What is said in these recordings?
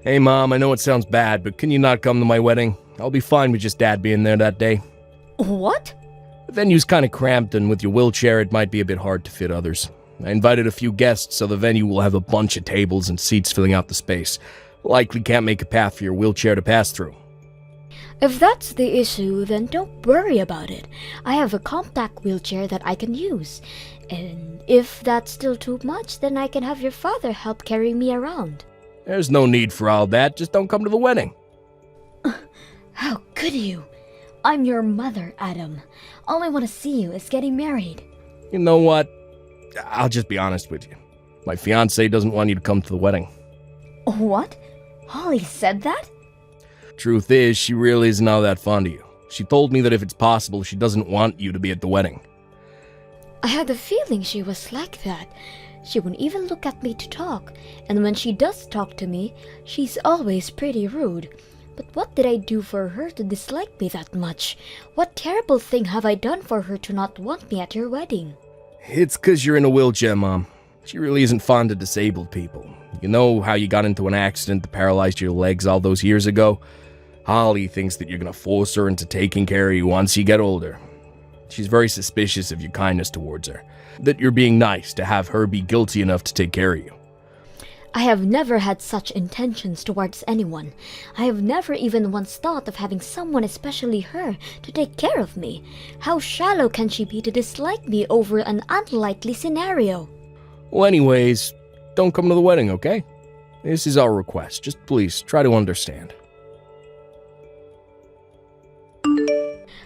Hey Mom, I know it sounds bad, but can you not come to my wedding? I'll be fine with just Dad being there that day. What? The venue's kinda cramped, and with your wheelchair it might be a bit hard to fit others. I invited a few guests, so the venue will have a bunch of tables and seats filling out the space. Likely can't make a path for your wheelchair to pass through. If that's the issue, then don't worry about it. I have a compact wheelchair that I can use. And if that's still too much, then I can have your father help carry me around. There's no need for all that, just don't come to the wedding. How could you? I'm your mother, Adam. All I want to see you is getting married. You know what? I'll just be honest with you. My fiancée doesn't want you to come to the wedding. What? Holly said that? Truth is, she really isn't all that fond of you. She told me that if it's possible, she doesn't want you to be at the wedding. I had the feeling she was like that. She wouldn't even look at me to talk, and when she does talk to me, she's always pretty rude. But what did I do for her to dislike me that much? What terrible thing have I done for her to not want me at your wedding? It's 'cause you're in a wheelchair, Mom. She really isn't fond of disabled people. You know how you got into an accident that paralyzed your legs all those years ago? Holly thinks that you're gonna force her into taking care of you once you get older. She's very suspicious of your kindness towards her, that you're being nice to have her be guilty enough to take care of you. I have never had such intentions towards anyone. I have never even once thought of having someone, especially her, to take care of me. How shallow can she be to dislike me over an unlikely scenario? Well, anyways, don't come to the wedding, okay? This is our request. Just please try to understand.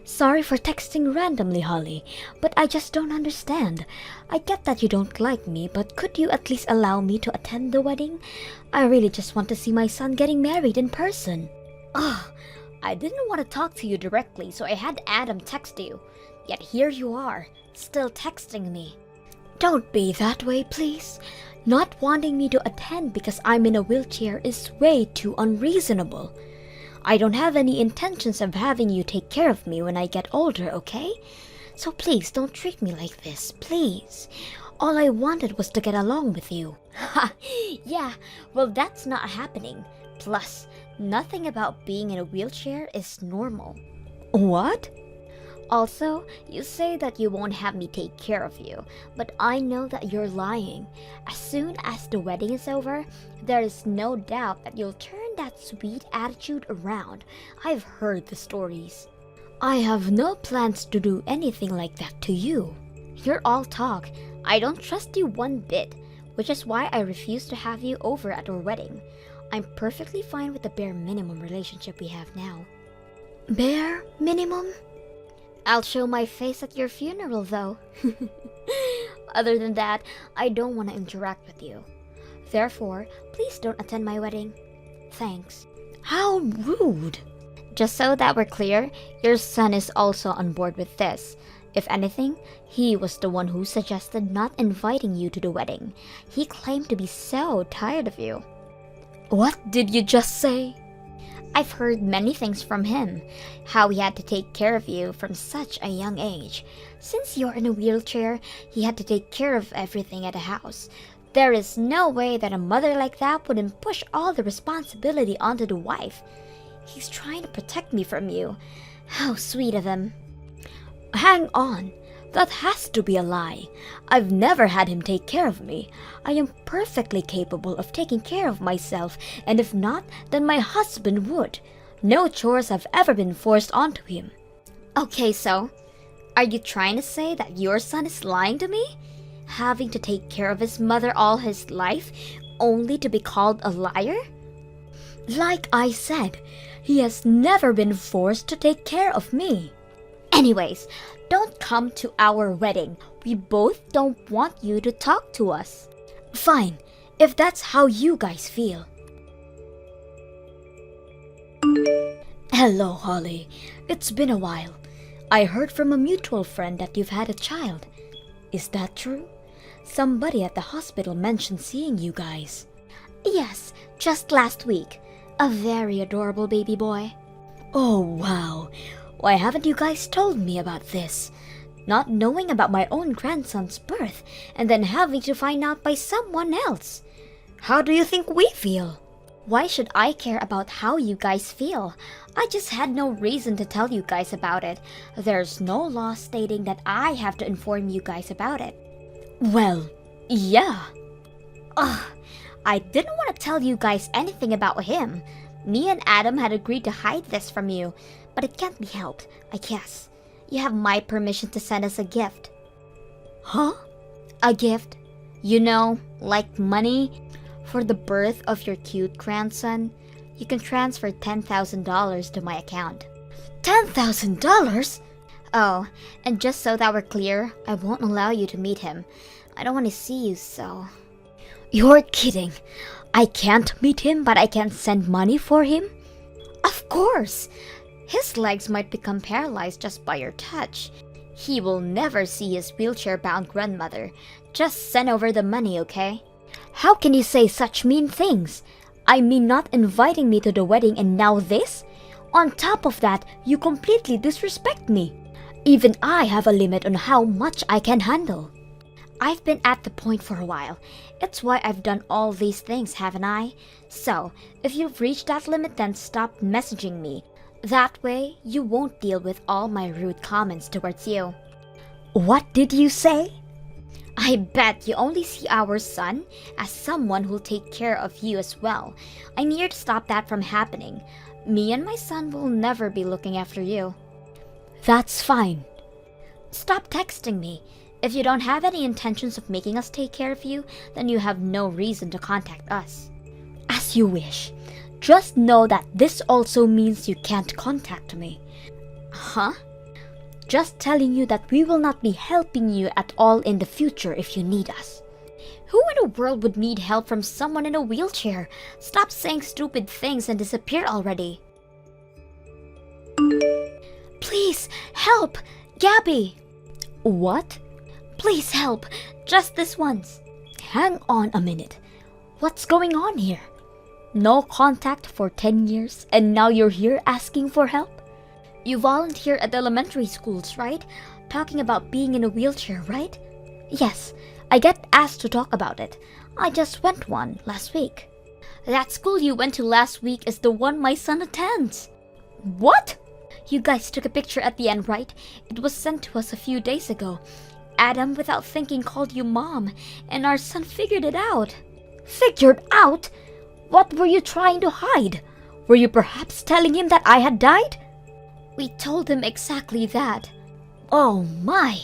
Sorry for texting randomly, Holly, but I just don't understand. I get that you don't like me, but could you at least allow me to attend the wedding? I really just want to see my son getting married in person. Ugh, I didn't want to talk to you directly, so I had Adam text you. Yet here you are, still texting me. Don't be that way, please. Not wanting me to attend because I'm in a wheelchair is way too unreasonable. I don't have any intentions of having you take care of me when I get older, okay? So please don't treat me like this, please. All I wanted was to get along with you. Ha! Yeah, well that's not happening. Plus, nothing about being in a wheelchair is normal. What? Also, you say that you won't have me take care of you, but I know that you're lying. As soon as the wedding is over, there is no doubt that you'll turn that sweet attitude around. I've heard the stories. I have no plans to do anything like that to you. You're all talk. I don't trust you one bit, which is why I refuse to have you over at our wedding. I'm perfectly fine with the bare minimum relationship we have now. Bare minimum? I'll show my face at your funeral, though. Other than that, I don't want to interact with you. Therefore, please don't attend my wedding. Thanks. How rude! Just so that we're clear, your son is also on board with this. If anything, he was the one who suggested not inviting you to the wedding. He claimed to be so tired of you. What did you just say? I've heard many things from him. How he had to take care of you from such a young age. Since you're in a wheelchair, he had to take care of everything at the house. There is no way that a mother like that wouldn't push all the responsibility onto the wife. He's trying to protect me from you. How sweet of him. Hang on. That has to be a lie. I've never had him take care of me. I am perfectly capable of taking care of myself, and if not, then my husband would. No chores have ever been forced onto him. Okay, so, are you trying to say that your son is lying to me? Having to take care of his mother all his life, only to be called a liar? Like I said, he has never been forced to take care of me. Anyways, don't come to our wedding. We both don't want you to talk to us. Fine, if that's how you guys feel. Hello, Holly. It's been a while. I heard from a mutual friend that you've had a child. Is that true? Somebody at the hospital mentioned seeing you guys. Yes, just last week. A very adorable baby boy. Oh, wow. Why haven't you guys told me about this? Not knowing about my own grandson's birth and then having to find out by someone else. How do you think we feel? Why should I care about how you guys feel? I just had no reason to tell you guys about it. There's no law stating that I have to inform you guys about it. Well, yeah. Ugh, I didn't want to tell you guys anything about him. Me and Adam had agreed to hide this from you, but it can't be helped, I guess. You have my permission to send us a gift. Huh? A gift? You know, like money? For the birth of your cute grandson, you can transfer $10,000 to my account. $10,000? Oh, and just so that we're clear, I won't allow you to meet him. I don't want to see you, so... You're kidding. I can't meet him, but I can send money for him? Of course! His legs might become paralyzed just by your touch. He will never see his wheelchair-bound grandmother. Just send over the money, okay? How can you say such mean things? I mean, not inviting me to the wedding and now this? On top of that, you completely disrespect me. Even I have a limit on how much I can handle. I've been at the point for a while. It's why I've done all these things, haven't I? So, if you've reached that limit, then stop messaging me. That way, you won't deal with all my rude comments towards you. What did you say? I bet you only see our son as someone who'll take care of you as well. I'm here to stop that from happening. Me and my son will never be looking after you. That's fine. Stop texting me. If you don't have any intentions of making us take care of you, then you have no reason to contact us. As you wish. Just know that this also means you can't contact me. Huh? Just telling you that we will not be helping you at all in the future if you need us. Who in the world would need help from someone in a wheelchair? Stop saying stupid things and disappear already. Please, help! Gabby! What? Please help, just this once. Hang on a minute. What's going on here? No contact for 10 years and now you're here asking for help? You volunteer at the elementary schools, right? Talking about being in a wheelchair, right? Yes, I get asked to talk about it. I just went one last week. That school you went to last week is the one my son attends. What? You guys took a picture at the end, right? It was sent to us a few days ago. Adam, without thinking, called you Mom, and our son figured it out. Figured out? What were you trying to hide? Were you perhaps telling him that I had died? We told him exactly that. Oh my!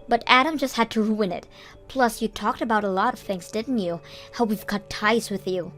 But Adam just had to ruin it. Plus, you talked about a lot of things, didn't you? How we've cut ties with you.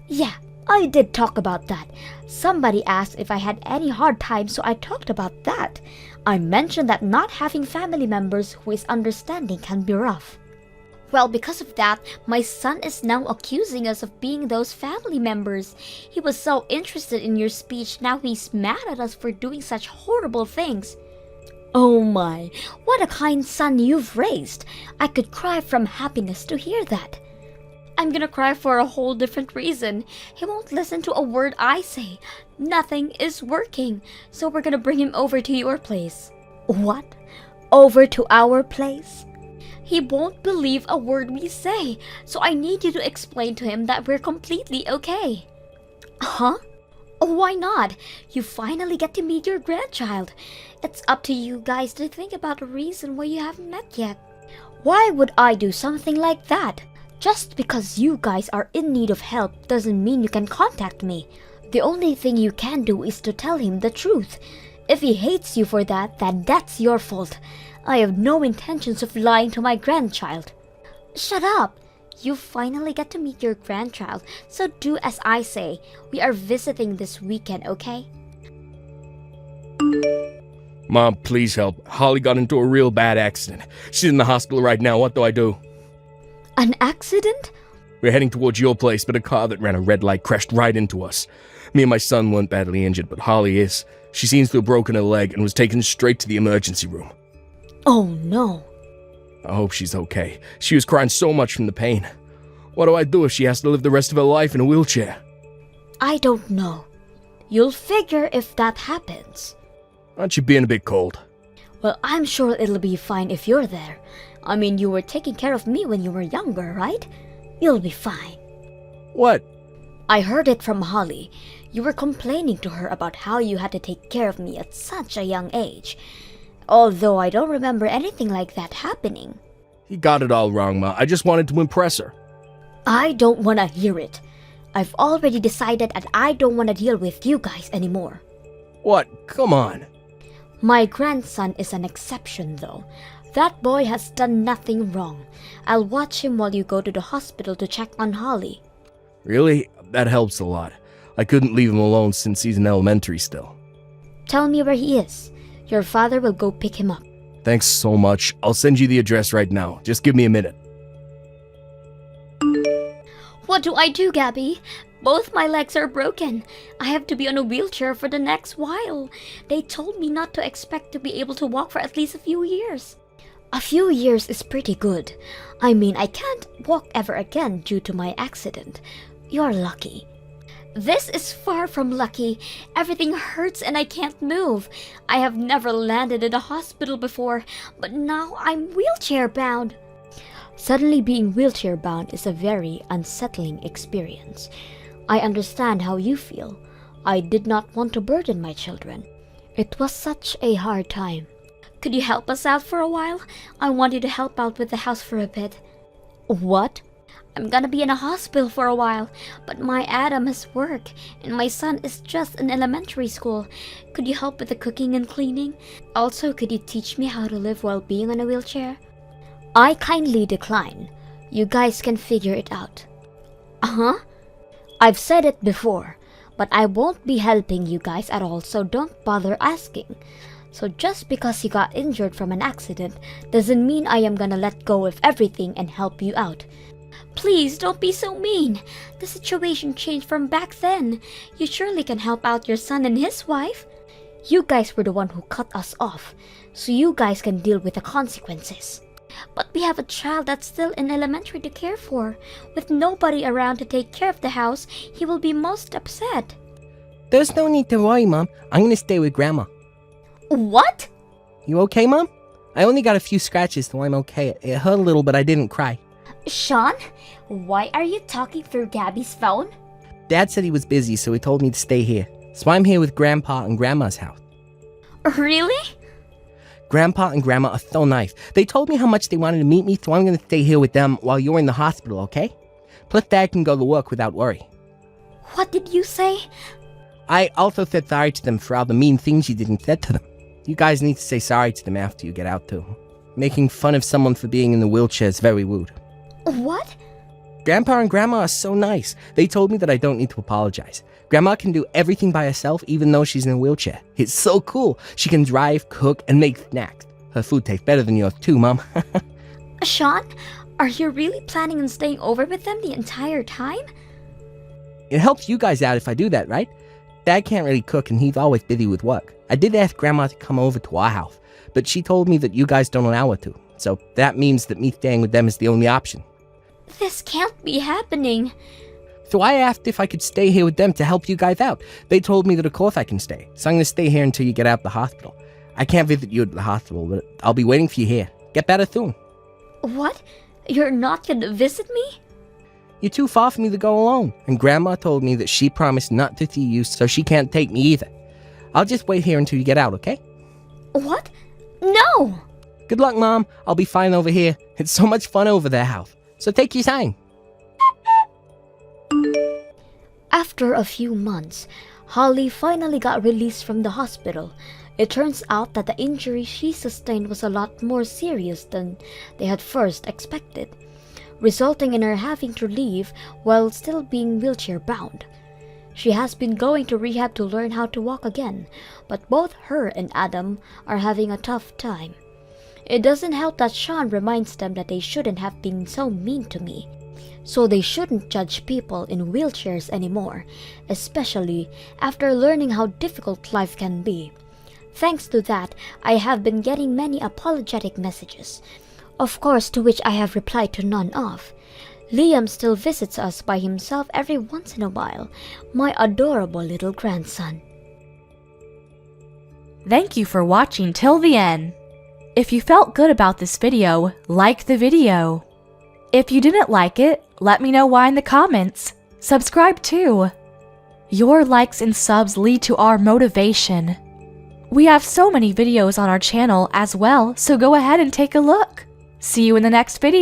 Yeah, I did talk about that. Somebody asked if I had any hard times, so I talked about that. I mentioned that not having family members who is understanding can be rough. Well, because of that, my son is now accusing us of being those family members. He was so interested in your speech, now he's mad at us for doing such horrible things. Oh my, what a kind son you've raised. I could cry from happiness to hear that. I'm gonna cry for a whole different reason. He won't listen to a word I say. Nothing is working, so we're gonna bring him over to your place. What? Over to our place? He won't believe a word we say, so I need you to explain to him that we're completely okay. Huh? Why not? You finally get to meet your grandchild. It's up to you guys to think about a reason why you haven't met yet. Why would I do something like that? Just because you guys are in need of help doesn't mean you can contact me. The only thing you can do is to tell him the truth. If he hates you for that, then that's your fault. I have no intentions of lying to my grandchild. Shut up! You finally get to meet your grandchild, so do as I say. We are visiting this weekend, okay? Mom, please help. Holly got into a real bad accident. She's in the hospital right now. What do I do? An accident? We're heading towards your place, but a car that ran a red light crashed right into us. Me and my son weren't badly injured, but Holly is. She seems to have broken her leg and was taken straight to the emergency room. Oh no. I hope she's okay. She was crying so much from the pain. What do I do if she has to live the rest of her life in a wheelchair? I don't know. You'll figure if that happens. Aren't you being a bit cold? Well, I'm sure it'll be fine if you're there. I mean, you were taking care of me when you were younger, right? You'll be fine. What? I heard it from Holly. You were complaining to her about how you had to take care of me at such a young age. Although I don't remember anything like that happening. You got it all wrong, Ma. I just wanted to impress her. I don't want to hear it. I've already decided that I don't want to deal with you guys anymore. What? Come on. My grandson is an exception, though. That boy has done nothing wrong. I'll watch him while you go to the hospital to check on Holly. Really? That helps a lot. I couldn't leave him alone since he's in elementary still. Tell me where he is. Your father will go pick him up. Thanks so much. I'll send you the address right now. Just give me a minute. What do I do, Gabby? Both my legs are broken. I have to be on a wheelchair for the next while. They told me not to expect to be able to walk for at least a few years. A few years is pretty good. I mean, I can't walk ever again due to my accident. You're lucky. This is far from lucky. Everything hurts and I can't move. I have never landed in a hospital before, but now I'm wheelchair bound. Suddenly being wheelchair bound is a very unsettling experience. I understand how you feel. I did not want to burden my children. It was such a hard time. Could you help us out for a while? I want you to help out with the house for a bit. What? I'm gonna be in a hospital for a while, but my Adam has work, and my son is just in elementary school. Could you help with the cooking and cleaning? Also, could you teach me how to live while being on a wheelchair? I kindly decline. You guys can figure it out. Uh-huh. I've said it before, but I won't be helping you guys at all, so don't bother asking. So just because you got injured from an accident doesn't mean I am gonna let go of everything and help you out. Please don't be so mean. The situation changed from back then. You surely can help out your son and his wife. You guys were the one who cut us off, so you guys can deal with the consequences. But we have a child that's still in elementary to care for. With nobody around to take care of the house, he will be most upset. There's no need to worry, Mom. I'm gonna stay with Grandma. What? You okay, Mom? I only got a few scratches, so I'm okay. It hurt a little, but I didn't cry. Sean, why are you talking through Gabby's phone? Dad said he was busy, so he told me to stay here. So I'm here with Grandpa and Grandma's house. Really? Grandpa and Grandma are so nice. They told me how much they wanted to meet me, so I'm gonna stay here with them while you're in the hospital, okay? Plus, Dad can go to work without worry. What did you say? I also said sorry to them for all the mean things you did and said to them. You guys need to say sorry to them after you get out, too. Making fun of someone for being in the wheelchair is very rude. What? Grandpa and Grandma are so nice. They told me that I don't need to apologize. Grandma can do everything by herself, even though she's in a wheelchair. It's so cool. She can drive, cook, and make snacks. Her food tastes better than yours, too, Mom. Sean, are you really planning on staying over with them the entire time? It helps you guys out if I do that, right? Dad can't really cook, and he's always busy with work. I did ask Grandma to come over to our house, but she told me that you guys don't allow her to. So that means that me staying with them is the only option. This can't be happening. So I asked if I could stay here with them to help you guys out. They told me that of course I can stay. So I'm going to stay here until you get out of the hospital. I can't visit you at the hospital, but I'll be waiting for you here. Get better soon. What? You're not gonna visit me? You're too far for me to go alone. And Grandma told me that she promised not to see you, so she can't take me either. I'll just wait here until you get out, okay? What? No! Good luck, Mom. I'll be fine over here. It's so much fun over their house. So take your time. After a few months, Holly finally got released from the hospital. It turns out that the injury she sustained was a lot more serious than they had first expected, resulting in her having to leave while still being wheelchair bound. She has been going to rehab to learn how to walk again, but both her and Adam are having a tough time. It doesn't help that Sean reminds them that they shouldn't have been so mean to me. So they shouldn't judge people in wheelchairs anymore, especially after learning how difficult life can be. Thanks to that, I have been getting many apologetic messages, of course to which I have replied to none of. Liam still visits us by himself every once in a while, my adorable little grandson. Thank you for watching till the end. If you felt good about this video, like the video. If you didn't like it, let me know why in the comments. subscribe too. Your likes and subs lead to our motivation. We have so many videos on our channel as well, so go ahead and take a look. See you in the next video.